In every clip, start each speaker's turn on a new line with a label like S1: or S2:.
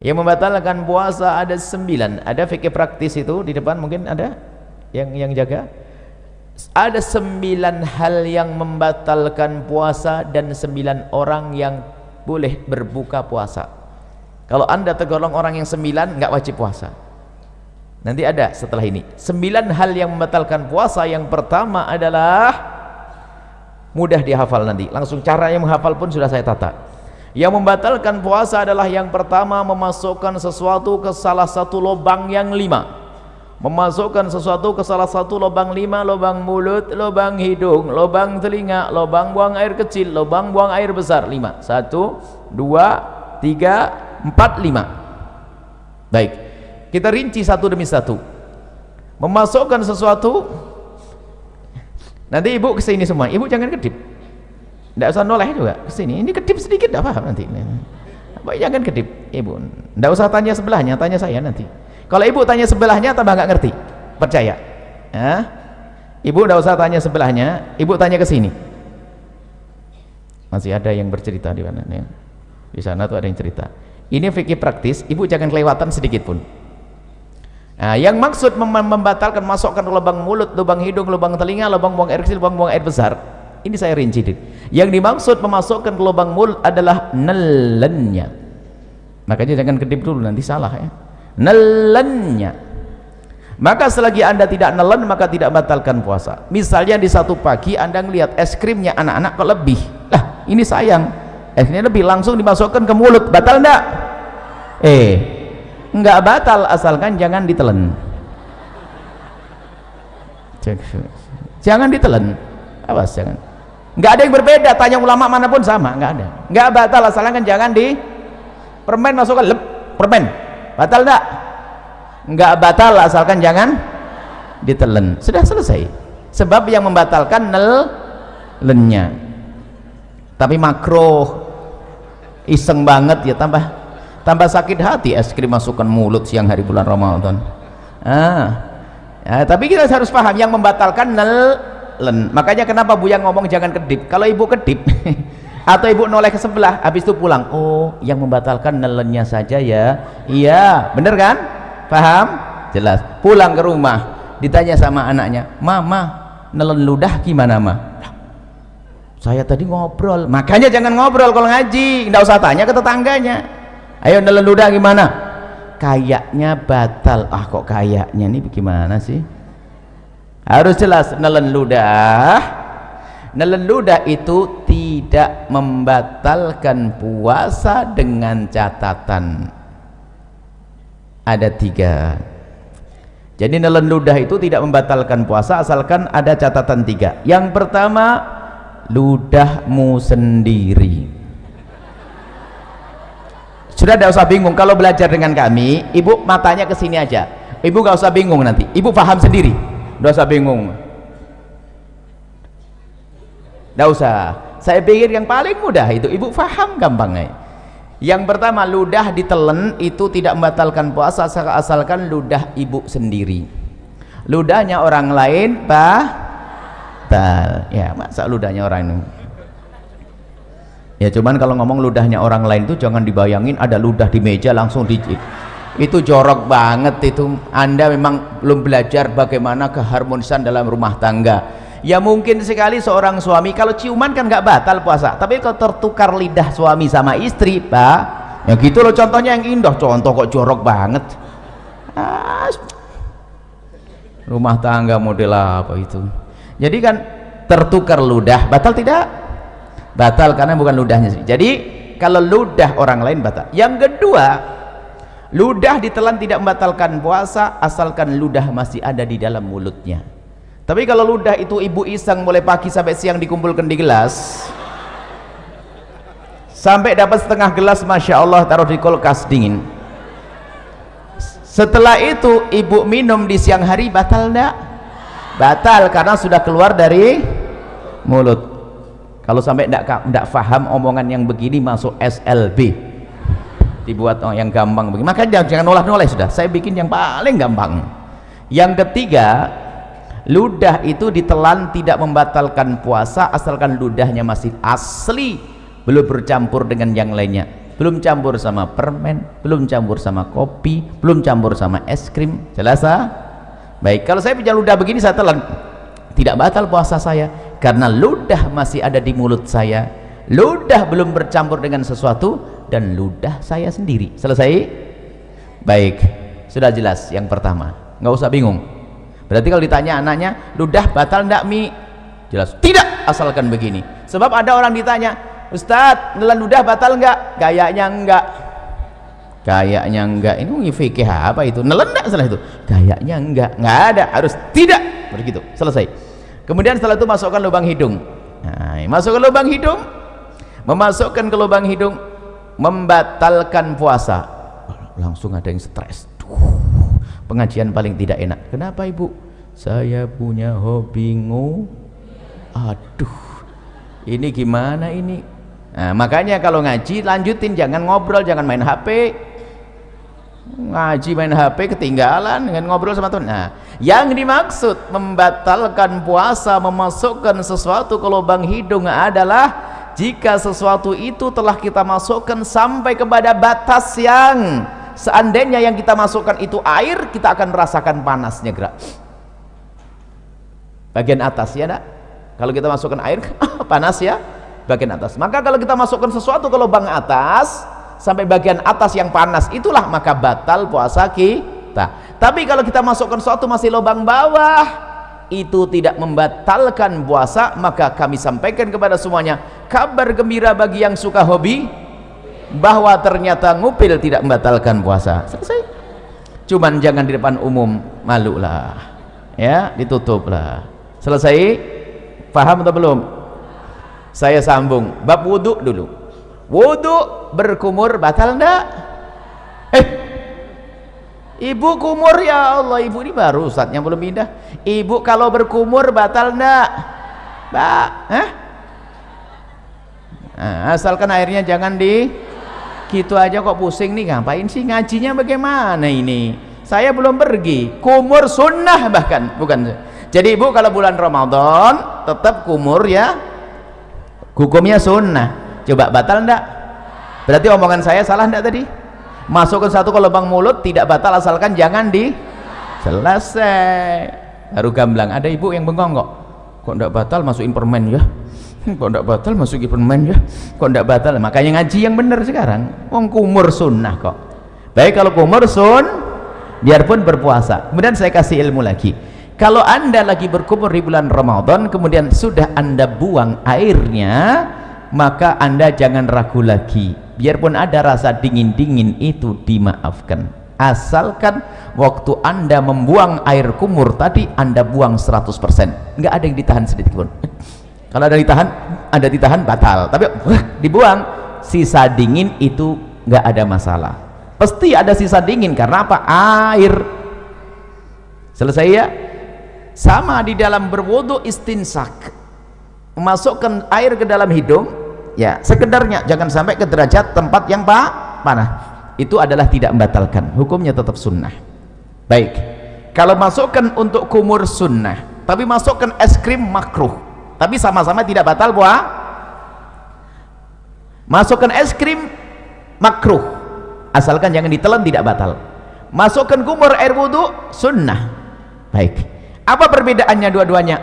S1: Yang membatalkan puasa ada 9. Ada fikih praktis itu di depan, mungkin ada yang jaga. Ada 9 hal yang membatalkan puasa dan 9 orang yang boleh berbuka puasa. Kalau anda tergolong orang yang 9, nggak wajib puasa. Nanti ada setelah ini 9 hal yang membatalkan puasa. Yang pertama adalah mudah dihafal, nanti langsung cara yang menghafal pun sudah saya tata. Yang membatalkan puasa adalah yang pertama, memasukkan sesuatu ke salah satu lubang yang 5. Memasukkan sesuatu ke salah satu lubang 5, lubang mulut, lubang hidung, lubang telinga, lubang buang air kecil, lubang buang air besar. 5. 1, 2, 3, 4, 5. Baik, kita rinci satu demi satu. Memasukkan sesuatu, nanti ibu kesini semua, ibu jangan kedip, tidak usah noleh juga kesini. Ini kedip sedikit tidak paham nanti. Jangan kedip ibu, tidak usah tanya sebelahnya, tanya saya nanti. Kalau ibu tanya sebelahnya tambah nggak ngerti, percaya. Ibu tidak usah tanya sebelahnya, ibu tanya ke sini. Masih ada yang bercerita di mana? Di sana tuh ada yang cerita. Ini fikih praktis, ibu jangan kelewatan sedikit pun. Nah, yang maksud membatalkan masukkan lubang mulut, lubang hidung, lubang telinga, lubang buang air kecil, lubang buang air besar, ini saya rinci. Yang dimaksud memasukkan ke lubang mulut adalah nelennya. Makanya jangan kedip dulu, nanti salah ya. Nelennya. Maka selagi anda tidak nelen, maka tidak batalkan puasa. Misalnya di satu pagi anda ngelihat es krimnya anak-anak kok lebih, lah ini sayang, esnya lebih, langsung dimasukkan ke mulut, batal enggak? Enggak batal, asalkan jangan ditelan. Jangan ditelan, awas jangan. Enggak ada yang berbeda, tanya ulama manapun sama, enggak ada. Enggak batal, asalkan jangan di permen masukkan, permen batal enggak? Enggak batal, asalkan jangan ditelan. Sudah selesai. Sebab yang membatalkan nelennya. Tapi makruh, iseng banget ya, tambah sakit hati es krim masukkan mulut siang hari bulan Ramadan. Tapi kita harus paham yang membatalkan nelen. Makanya kenapa Buya ngomong jangan kedip. Kalau ibu kedip atau ibu noleh ke sebelah, habis itu pulang, oh yang membatalkan nelennya saja ya. Iya bener kan, paham, jelas. Pulang ke rumah ditanya sama anaknya, mama nelen ludah gimana ma? Saya tadi ngobrol. Makanya jangan ngobrol kalau ngaji, nggak usah tanya ke tetangganya. Ayo nelen ludah gimana? Kayaknya batal. Kok kayaknya, nih gimana sih? Harus jelas. Nelen ludah itu tidak membatalkan puasa dengan catatan ada 3. Jadi nelen ludah itu tidak membatalkan puasa asalkan ada catatan 3. Yang pertama, ludahmu sendiri. Sudah tidak usah bingung kalau belajar dengan kami, ibu matanya ke sini aja, ibu gak usah bingung, nanti ibu paham sendiri, tidak usah bingung, tidak usah. Saya pikir yang paling mudah itu ibu paham gampangnya. Yang pertama, ludah ditelan itu tidak membatalkan puasa asalkan ludah ibu sendiri. Ludahnya orang lain batal ya, masa ludahnya orang ini ya. Cuman kalau ngomong ludahnya orang lain itu jangan dibayangin ada ludah di meja langsung itu jorok banget. Itu anda memang belum belajar bagaimana keharmonisan dalam rumah tangga. Ya mungkin sekali seorang suami kalau ciuman kan nggak batal puasa, tapi kalau tertukar lidah suami sama istri ya gitu loh. Contohnya yang indah, contoh kok jorok banget. Rumah tangga model apa itu? Jadi kan tertukar ludah, batal tidak? Batal karena bukan ludahnya sih. Jadi kalau ludah orang lain batal. Yang kedua, ludah ditelan tidak membatalkan puasa asalkan ludah masih ada di dalam mulutnya. Tapi kalau ludah itu ibu iseng mulai pagi sampai siang dikumpulkan di gelas, sampai dapat setengah gelas, masya Allah, taruh di kulkas dingin. Setelah itu ibu minum di siang hari, batal enggak? Batal karena sudah keluar dari mulut. Kalau sampai enggak paham omongan yang begini, masuk SLB, dibuat yang gampang begini. Makanya jangan noleh-noleh, sudah saya bikin yang paling gampang. Yang ketiga, ludah itu ditelan tidak membatalkan puasa asalkan ludahnya masih asli, belum bercampur dengan yang lainnya. belum campur sama permen, belum campur sama kopi, belum campur sama es krim. Jelas? Baik, kalau saya punya ludah begini saya telan, tidak batal puasa saya karena ludah masih ada di mulut saya, ludah belum bercampur dengan sesuatu, dan ludah saya sendiri. Selesai? Baik, sudah jelas yang pertama, nggak usah bingung. Berarti kalau ditanya anaknya, ludah batal enggak Mi? Jelas tidak, asalkan begini. Sebab ada orang ditanya, Ustadz, nelan ludah batal enggak? Kayaknya enggak. Kayaknya enggak. Ini fikih apa itu? Nelan enggak salah itu? Kayaknya enggak. Enggak ada, harus tidak. Begitu, selesai. Kemudian setelah itu masukkan lubang hidung. Nah, masukkan lubang hidung. Memasukkan ke lubang hidung membatalkan puasa. Langsung ada yang stres. Pengajian paling tidak enak. Kenapa Ibu? Saya punya hobi aduh, ini gimana ini? Nah, makanya kalau ngaji lanjutin, jangan ngobrol, jangan main HP. Ngaji main HP ketinggalan dengan ngobrol sama Tuhan. Nah, yang dimaksud membatalkan puasa, memasukkan sesuatu ke lubang hidung adalah jika sesuatu itu telah kita masukkan sampai kepada batas yang seandainya yang kita masukkan itu air, kita akan merasakan panasnya gerak bagian atas, ya nak? Kalau kita masukkan air panas ya bagian atas. Maka kalau kita masukkan sesuatu ke lubang atas sampai bagian atas yang panas, itulah maka batal puasa kita. Tapi kalau kita masukkan sesuatu masih lubang bawah, itu tidak membatalkan puasa. Maka kami sampaikan kepada semuanya kabar gembira bagi yang suka hobi, bahwa ternyata ngupil tidak membatalkan puasa. Selesai. Cuman jangan di depan umum, malu lah ya, ditutup lah. Selesai. Paham atau belum? Saya sambung bab wudhu dulu. Wudhu berkumur batal enggak? Ibu kumur, ya Allah, ibu ini baru Ustaz yang belum pindah. Ibu kalau berkumur batal enggak? Nah, asalkan airnya jangan di gitu aja kok pusing nih, ngapain sih ngajinya bagaimana ini? Saya belum pergi. Kumur sunnah bahkan, bukan. Jadi ibu kalau bulan Ramadan tetap kumur ya, hukumnya sunnah. Coba batal enggak? Berarti omongan saya salah enggak tadi? Masukkan satu ke lubang mulut tidak batal asalkan jangan di selesai. Baru gamblang. Ada ibu yang bengong kok enggak batal masukin permen ya, kok enggak batal masukin permen ya, kok enggak batal. Makanya ngaji yang benar sekarang. Wong kumur sunnah kok. Baik, kalau kumur biarpun berpuasa. Kemudian saya kasih ilmu lagi. Kalau anda lagi berkumur di bulan Ramadan kemudian sudah anda buang airnya, maka anda jangan ragu lagi, biarpun ada rasa dingin-dingin itu dimaafkan, asalkan waktu anda membuang air kumur tadi anda buang 100%, nggak ada yang ditahan sedikit pun. Kalau ada ditahan batal, tapi dibuang, sisa dingin itu nggak ada masalah. Pasti ada sisa dingin karena apa? Air. Selesai ya? Sama di dalam berwudu istinsak, memasukkan air ke dalam hidung ya sekedarnya, jangan sampai ke derajat tempat yang panah. Itu adalah tidak membatalkan, hukumnya tetap sunnah. Baik, kalau masukkan untuk kumur sunnah, tapi masukkan es krim makruh, tapi sama-sama tidak batal puasa. Masukkan es krim makruh, asalkan jangan ditelan, tidak batal. Masukkan kumur air wudu sunnah. Baik, apa perbedaannya dua-duanya?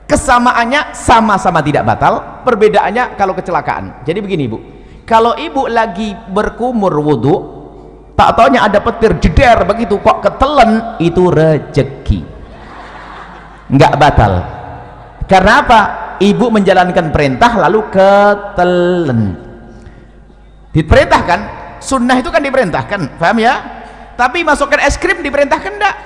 S1: Kesamaannya sama-sama tidak batal, perbedaannya kalau kecelakaan. Jadi begini ibu, kalau ibu lagi berkumur wudu, tak taunya ada petir jeder begitu kok ketelan, itu rezeki, nggak batal. Karena apa? Ibu menjalankan perintah lalu ketelan. Diperintahkan, sunnah itu kan diperintahkan, paham ya? Tapi masukkan es krim diperintahkan enggak?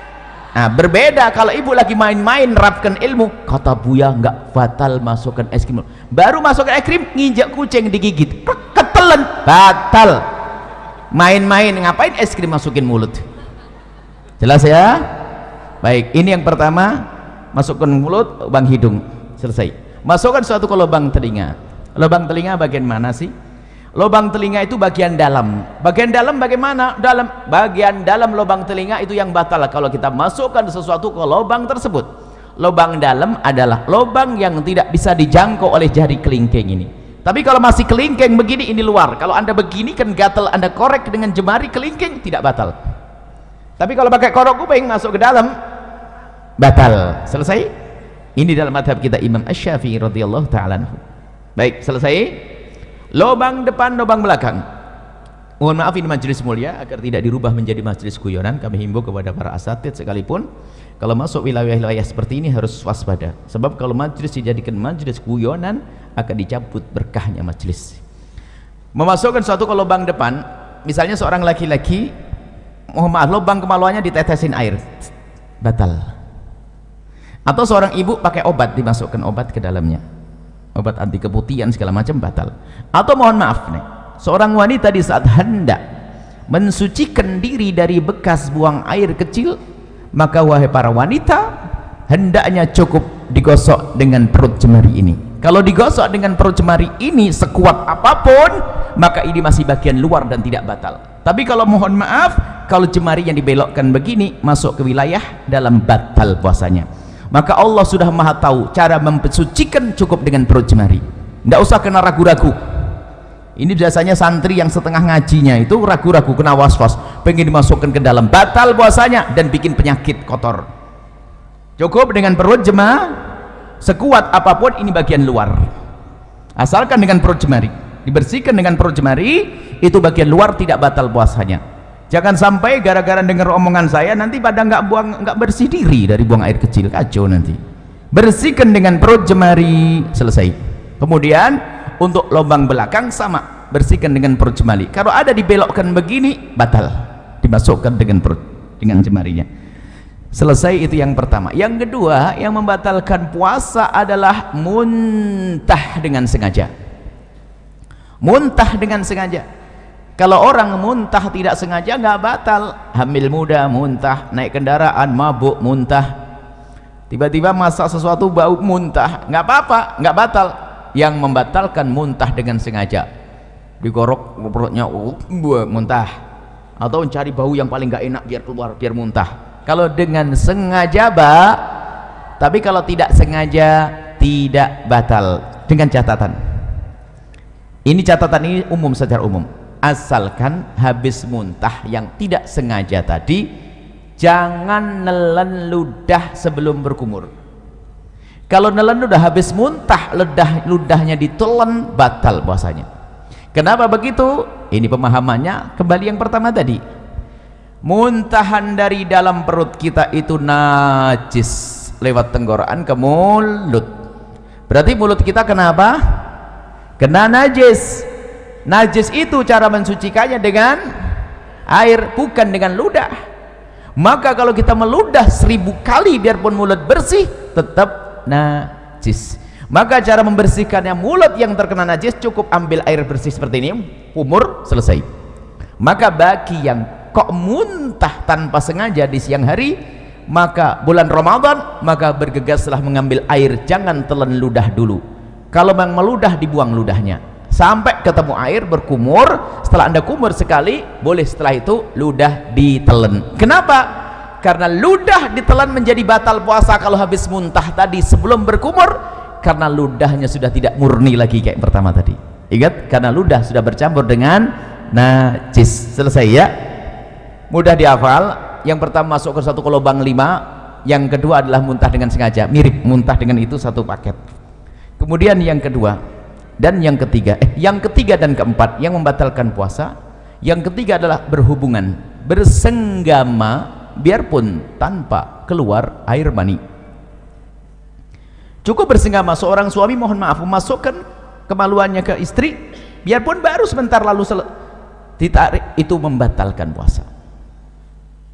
S1: Nah, berbeda kalau ibu lagi main-main rapkan ilmu, kata Buya nggak batal masukkan es krim. Baru masukkan es krim, nginjak kucing digigit, ketelan, batal. Main-main, ngapain es krim masukin mulut? Jelas ya? Baik, ini yang pertama, masukkan mulut, lubang hidung, selesai. Masukkan suatu ke lubang telinga. Lubang telinga bagian mana sih? Lubang telinga itu bagian dalam. Bagian dalam bagaimana? Bagian dalam lubang telinga itu yang batal kalau kita masukkan sesuatu ke lubang tersebut. Lubang dalam adalah lubang yang tidak bisa dijangkau oleh jari kelingking ini. Tapi kalau masih kelingking begini, ini luar. Kalau anda begini kan gatal, anda korek dengan jemari kelingking, tidak batal. Tapi kalau pakai korok kuping masuk ke dalam, batal. Selesai. Ini dalam madhab kita Imam Asy-Syafi'i radhiyallahu ta'ala anhu. Baik, selesai. Lubang depan, lubang belakang. Mohon maaf, ini majelis mulia, agar tidak dirubah menjadi majelis guyonan. Kami himbau kepada para asatidz sekalipun, kalau masuk wilayah-wilayah seperti ini harus waspada. Sebab kalau majelis dijadikan majelis guyonan, akan dicabut berkahnya majelis. Memasukkan suatu ke lubang depan, misalnya seorang laki-laki, mohon maaf, lubang kemaluannya ditetesin air, batal. Atau seorang ibu pakai obat, dimasukkan obat ke dalamnya, obat anti keputihan segala macam, batal. Atau mohon maaf nih, seorang wanita di saat hendak mensucikan diri dari bekas buang air kecil, maka wahai para wanita, hendaknya cukup digosok dengan perut jemari ini. Kalau digosok dengan perut jemari ini sekuat apapun, maka ini masih bagian luar dan tidak batal. Tapi kalau mohon maaf, kalau jemari yang dibelokkan begini masuk ke wilayah dalam, batal puasanya. Maka Allah sudah maha tahu cara mensucikan, cukup dengan perut jemari, tidak usah kena ragu-ragu. Ini biasanya santri yang setengah ngajinya itu ragu-ragu, kena was-was, pengen dimasukkan ke dalam, batal puasanya dan bikin penyakit kotor. Cukup dengan perut jemari, sekuat apapun ini bagian luar, asalkan dengan perut jemari, dibersihkan dengan perut jemari, itu bagian luar, tidak batal puasanya. Jangan sampai gara-gara dengar omongan saya nanti pada nggak bersih diri dari buang air kecil, kacau nanti. Bersihkan dengan perut jemari, selesai. Kemudian untuk lubang belakang sama, bersihkan dengan perut jemari. Kalau ada dibelokkan begini, batal, dimasukkan dengan perut, dengan jemarinya. Selesai, itu yang pertama. Yang kedua, yang membatalkan puasa adalah muntah dengan sengaja. Muntah dengan sengaja. Kalau orang muntah tidak sengaja nggak batal. Hamil muda muntah, naik kendaraan mabuk muntah, tiba-tiba masak sesuatu bau muntah, nggak apa-apa, nggak batal. Yang membatalkan muntah dengan sengaja, digorok perutnya, muntah, atau mencari bau yang paling nggak enak biar keluar, biar muntah. Kalau dengan sengaja tapi kalau tidak sengaja tidak batal. Dengan catatan, ini catatan ini umum, secara umum, asalkan habis muntah yang tidak sengaja tadi, jangan nelen ludah sebelum berkumur. Kalau nelen ludah habis muntah, ludahnya ditelan, batal puasanya. Kenapa begitu? Ini pemahamannya kembali yang pertama tadi. Muntahan dari dalam perut kita itu najis lewat tenggorokan ke mulut. Berarti mulut kita kenapa? Kena najis. Najis itu cara mensucikannya dengan air, bukan dengan ludah. Maka kalau kita meludah 1000 kali biarpun mulut bersih, tetap najis. Maka cara membersihkannya mulut yang terkena najis, cukup ambil air bersih seperti ini, umur, selesai. Maka bagi yang kok muntah tanpa sengaja di siang hari, maka bulan Ramadan, maka bergegaslah mengambil air, jangan telan ludah dulu. Kalau memang meludah, dibuang ludahnya sampai ketemu air, berkumur. Setelah anda kumur sekali, boleh setelah itu ludah ditelan. Kenapa? Karena ludah ditelan menjadi batal puasa kalau habis muntah tadi sebelum berkumur, karena ludahnya sudah tidak murni lagi kayak pertama tadi. Ingat, karena ludah sudah bercampur dengan najis. Selesai ya, mudah dihafal. Yang pertama masuk ke satu ke lubang 5, yang kedua adalah muntah dengan sengaja, mirip muntah dengan itu satu paket. Kemudian yang kedua dan yang ketiga, yang ketiga dan keempat yang membatalkan puasa, yang ketiga adalah berhubungan, bersenggama biarpun tanpa keluar air mani. Cukup bersenggama, seorang suami mohon maaf memasukkan kemaluannya ke istri biarpun baru sebentar lalu ditarik, itu membatalkan puasa.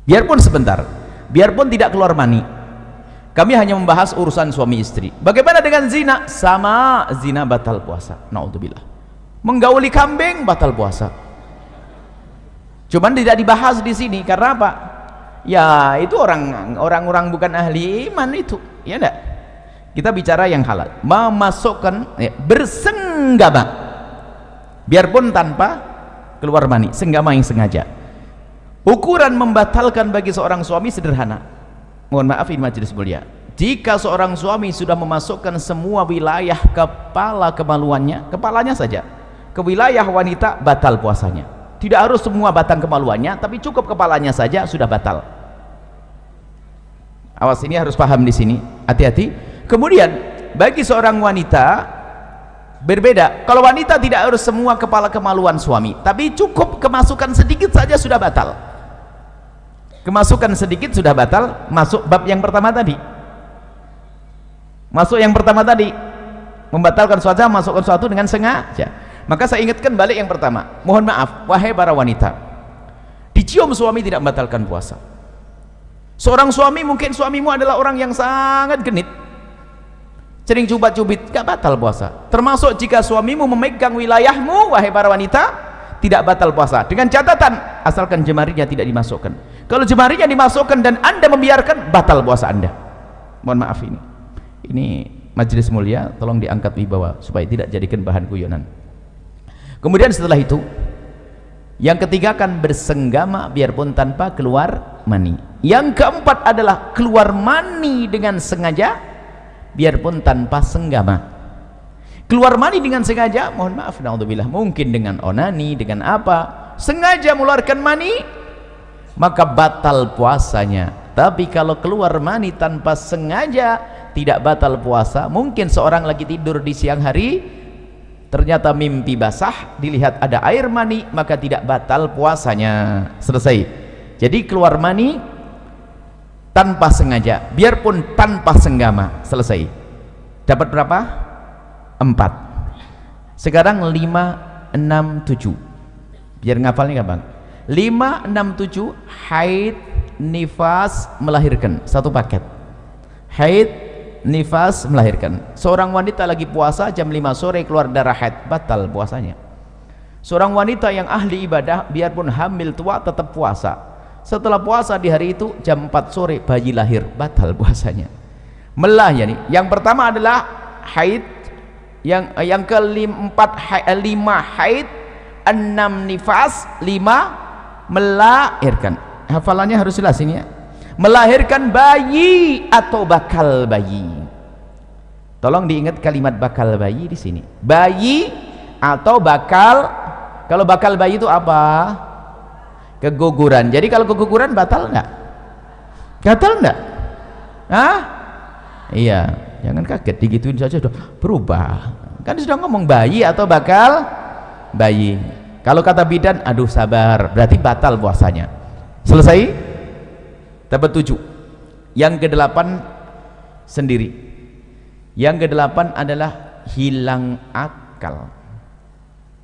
S1: Biarpun sebentar, biarpun tidak keluar mani. Kami hanya membahas urusan suami istri. Bagaimana dengan zina? Sama, zina batal puasa. Naudzubillah. Menggauli kambing batal puasa. Cuman tidak dibahas di sini karena apa? Ya itu orang-orang bukan ahli iman itu, ya enggak? Kita bicara yang halal. Memasukkan bersenggama biarpun tanpa keluar mani, senggama yang sengaja. Ukuran membatalkan bagi seorang suami sederhana. Mohon maaf ini majelis mulia, Jika seorang suami sudah memasukkan semua wilayah kepala kemaluannya, kepalanya saja, ke wilayah wanita, batal puasanya. Tidak harus semua batang kemaluannya, tapi cukup kepalanya saja sudah batal. Awas, ini harus paham di sini, hati-hati. Kemudian bagi seorang wanita berbeda. Kalau wanita tidak harus semua kepala kemaluan suami, tapi cukup kemasukan sedikit saja sudah batal. Kemasukan sedikit sudah batal. Masuk bab yang pertama tadi. Masuk yang pertama tadi, membatalkan suatu, masukkan suatu dengan sengaja. Maka saya ingatkan balik yang pertama. Mohon maaf, wahai para wanita, dicium suami tidak membatalkan puasa. Seorang suami, mungkin suamimu adalah orang yang sangat genit, sering cubit-cubit, gak batal puasa. Termasuk jika suamimu memegang wilayahmu, wahai para wanita, tidak batal puasa, dengan catatan asalkan jemarinya tidak dimasukkan. Kalau jemarinya dimasukkan dan anda membiarkan, batal puasa anda. Mohon maaf, ini majelis mulia, tolong diangkat wibawa supaya tidak jadikan bahan guyonan. Kemudian setelah itu, yang ketiga kan bersenggama biarpun tanpa keluar mani. Yang keempat adalah keluar mani dengan sengaja biarpun tanpa senggama. Keluar mani dengan sengaja, mohon maaf, naudzubillah, mungkin dengan onani, dengan apa, sengaja mengeluarkan mani, maka batal puasanya. Tapi kalau keluar mani tanpa sengaja, tidak batal puasa. Mungkin seorang lagi tidur di siang hari, ternyata mimpi basah, dilihat ada air mani, maka tidak batal puasanya. Selesai. Jadi keluar mani tanpa sengaja, biarpun tanpa senggama, selesai. Dapat berapa? 4. Sekarang 5, 6, 7. Biar ngafalnya gampang. 5, 6, 7, haid, nifas, melahirkan. Satu paket. Haid, nifas, melahirkan. Seorang wanita lagi puasa jam 5 sore keluar darah haid, batal puasanya. Seorang wanita yang ahli ibadah biarpun hamil tua tetap puasa. Setelah puasa di hari itu jam 4 sore bayi lahir, batal puasanya. Melah ya nih. Yang pertama adalah haid, yang keempat 5 haid, 6 nifas, 5 melahirkan. Hafalannya harus jelas ini ya. Melahirkan bayi atau bakal bayi. Tolong diingat kalimat bakal bayi di sini. Bayi atau bakal. Kalau bakal bayi itu apa? Keguguran. Jadi kalau keguguran batal enggak? Batal enggak? Hah? Iya, jangan kaget, digituin saja sudah berubah. Kan sudah ngomong bayi atau bakal bayi. Kalau kata bidan, aduh sabar, berarti batal puasanya. Selesai? Dapat 7. Yang ke-8 sendiri. Yang ke-8 adalah hilang akal.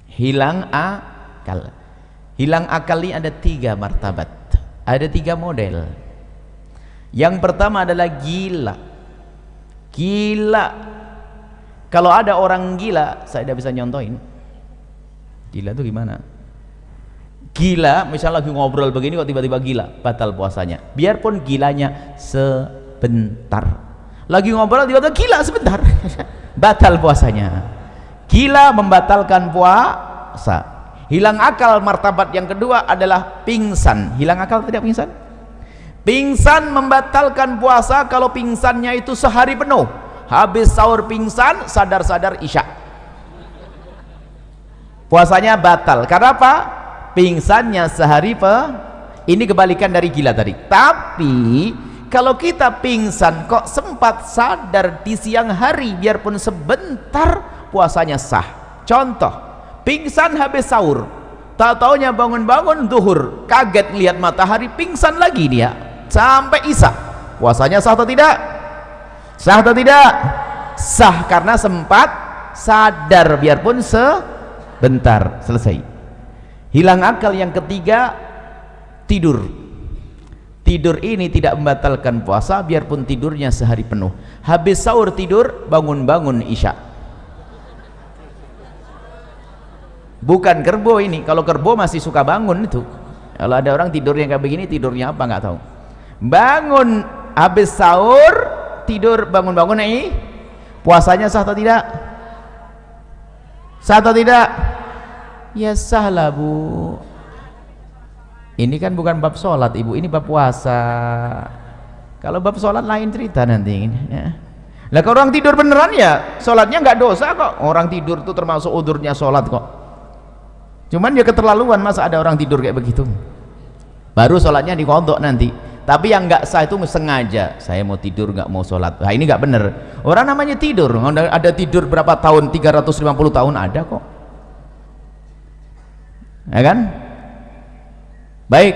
S1: Hilang akal. Hilang akal ini ada 3 martabat, ada 3 model. Yang pertama adalah gila. Gila. Kalau ada orang gila, saya tidak bisa nyontohin. Gila itu gimana? Gila, misalnya lagi ngobrol begini kok tiba-tiba gila, batal puasanya. Biarpun gilanya sebentar. Lagi ngobrol tiba-tiba gila sebentar, batal puasanya. Gila membatalkan puasa. Hilang akal martabat yang kedua adalah pingsan. Hilang akal tidak pingsan? Pingsan membatalkan puasa kalau pingsannya itu sehari penuh. Habis sahur pingsan, sadar-sadar isya. Puasanya batal. Karena apa? Pingsannya sehari ini kebalikan dari gila tadi. Tapi kalau kita pingsan kok sempat sadar di siang hari biarpun sebentar, puasanya sah. Contoh, pingsan habis sahur, tak taunya bangun-bangun zuhur, kaget lihat matahari, pingsan lagi dia sampai isya. Puasanya sah atau tidak? Sah atau tidak? Sah, karena sempat sadar biarpun sebentar. Selesai. Hilang akal yang ketiga, tidur. Tidur ini tidak membatalkan puasa biarpun tidurnya sehari penuh. Habis sahur tidur, bangun-bangun isya. Bukan kerbau ini. Kalau kerbau masih suka bangun itu. Kalau ada orang tidurnya kayak begini, tidurnya apa nggak tahu. Bangun habis sahur, tidur bangun-bangun ini, puasanya sah atau tidak? Sah atau tidak? Ya sah lah bu. Ini kan bukan bab sholat ibu, ini bab puasa. Kalau bab sholat lain cerita nanti ya. Lah kalau orang tidur beneran ya sholatnya nggak dosa kok. Orang tidur tuh termasuk udurnya sholat kok. Cuman ya keterlaluan, masa ada orang tidur kayak begitu. Baru sholatnya diqadha nanti. Tapi yang nggak sah itu sengaja, saya mau tidur nggak mau sholat. Nah ini nggak bener. Orang namanya tidur, ada tidur berapa tahun, 350 tahun ada kok, ya kan? Baik,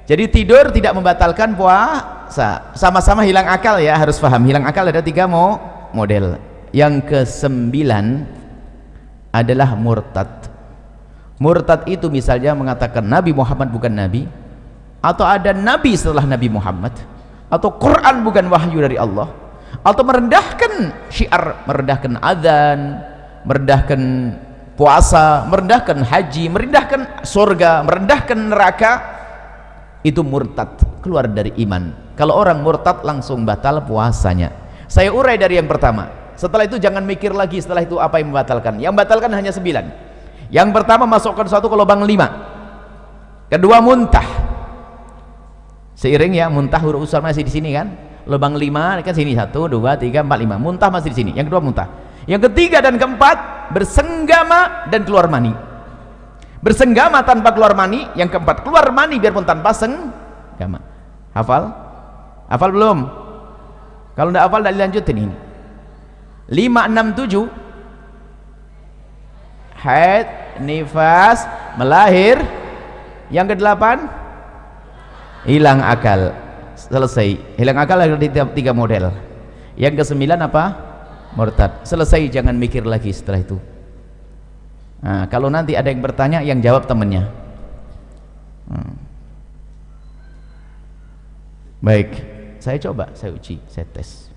S1: jadi tidur tidak membatalkan puasa. Sama-sama hilang akal ya, harus paham. Hilang akal ada 3 model. Yang ke-9 adalah murtad. Murtad itu misalnya mengatakan Nabi Muhammad bukan Nabi, atau ada Nabi setelah Nabi Muhammad, atau Quran bukan wahyu dari Allah, atau merendahkan syiar, merendahkan adzan, merendahkan puasa, merendahkan haji, merendahkan surga, merendahkan neraka. Itu murtad, keluar dari iman. Kalau orang murtad langsung batal puasanya. Saya urai dari yang pertama, setelah itu jangan mikir lagi setelah itu apa yang membatalkan. Yang membatalkan hanya 9. Yang pertama, masukkan satu ke lubang 5. Kedua, muntah. Seiring ya, muntah huruf usar masih di sini kan, lubang 5 kan sini, 1, 2, 3, 4, 5, muntah masih di sini. Yang kedua muntah. Yang ketiga dan keempat, bersenggama dan keluar mani. Bersenggama tanpa keluar mani. Yang keempat, keluar mani biarpun tanpa senggama. Hafal? Hafal belum? Kalau tidak hafal, tidak dilanjutin ini. 5, 6, 7 haid, nifas, melahir. Yang ke-8 hilang akal. Selesai. Hilang akal ada 3 model. Yang ke-9 apa? Murtad. Selesai, jangan mikir lagi setelah itu. Nah, kalau nanti ada yang bertanya, yang jawab temannya. Baik, saya coba, saya uji, saya tes.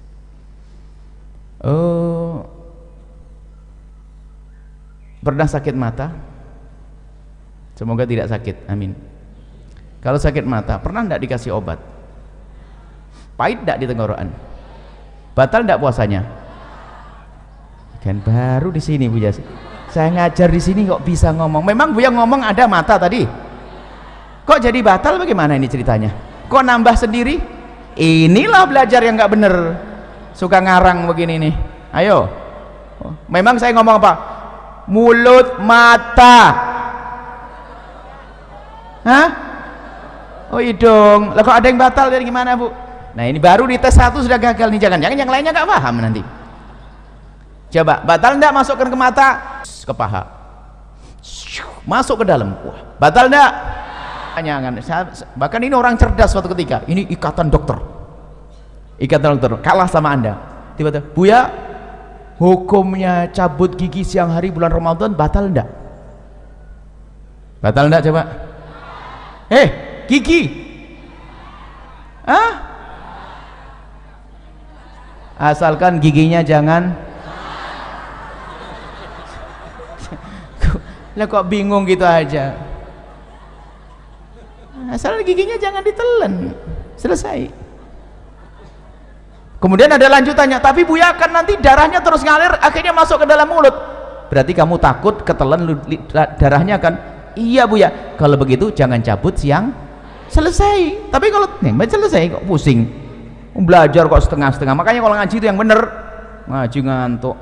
S1: Pernah sakit mata? Semoga tidak sakit, amin. Kalau sakit mata, pernah tidak dikasih obat? Pahit tidak di tenggorokan? Batal tidak puasanya? Kan baru di sini Bu Jas. Saya ngajar di sini kok bisa ngomong. Memang Bu yang ngomong ada mata tadi. Kok jadi batal, bagaimana ini ceritanya? Kok nambah sendiri? Inilah belajar yang nggak bener. Suka ngarang begini nih. Ayo. Memang saya ngomong apa? Mulut, mata. Hah? Oh hidung. Lah kok ada yang batal, dari gimana Bu? Nah ini baru di tes 1 sudah gagal nih. Jangan-jangan yang lainnya nggak paham nanti. Coba, batal enggak masukkan ke mata, ke paha, masuk ke dalam. Wah, batal enggak? Jangan. Bahkan ini orang cerdas suatu ketika. Ini ikatan dokter. Ikatan dokter kalah sama Anda. Tiba-tiba, Buya, hukumnya cabut gigi siang hari bulan Ramadan batal enggak? Batal enggak coba? Gigi. Asalkan giginya jangan. Lah kok bingung gitu aja. Asal giginya jangan ditelan, selesai. Kemudian ada lanjutannya, tapi Buya kan nanti darahnya terus ngalir akhirnya masuk ke dalam mulut. Berarti kamu takut ketelan darahnya kan? Iya Buya. Kalau begitu jangan cabut siang, selesai. Tapi kalau selesai kok pusing, belajar kok setengah-setengah. Makanya kalau ngaji itu yang bener, ngaji ngantuk.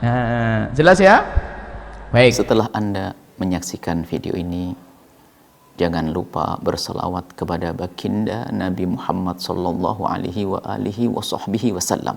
S1: Nah, jelas ya? Baik.
S2: Setelah Anda menyaksikan video ini, jangan lupa berselawat kepada baginda Nabi Muhammad sallallahu alaihi wa alihi wa sahbihi wasallam.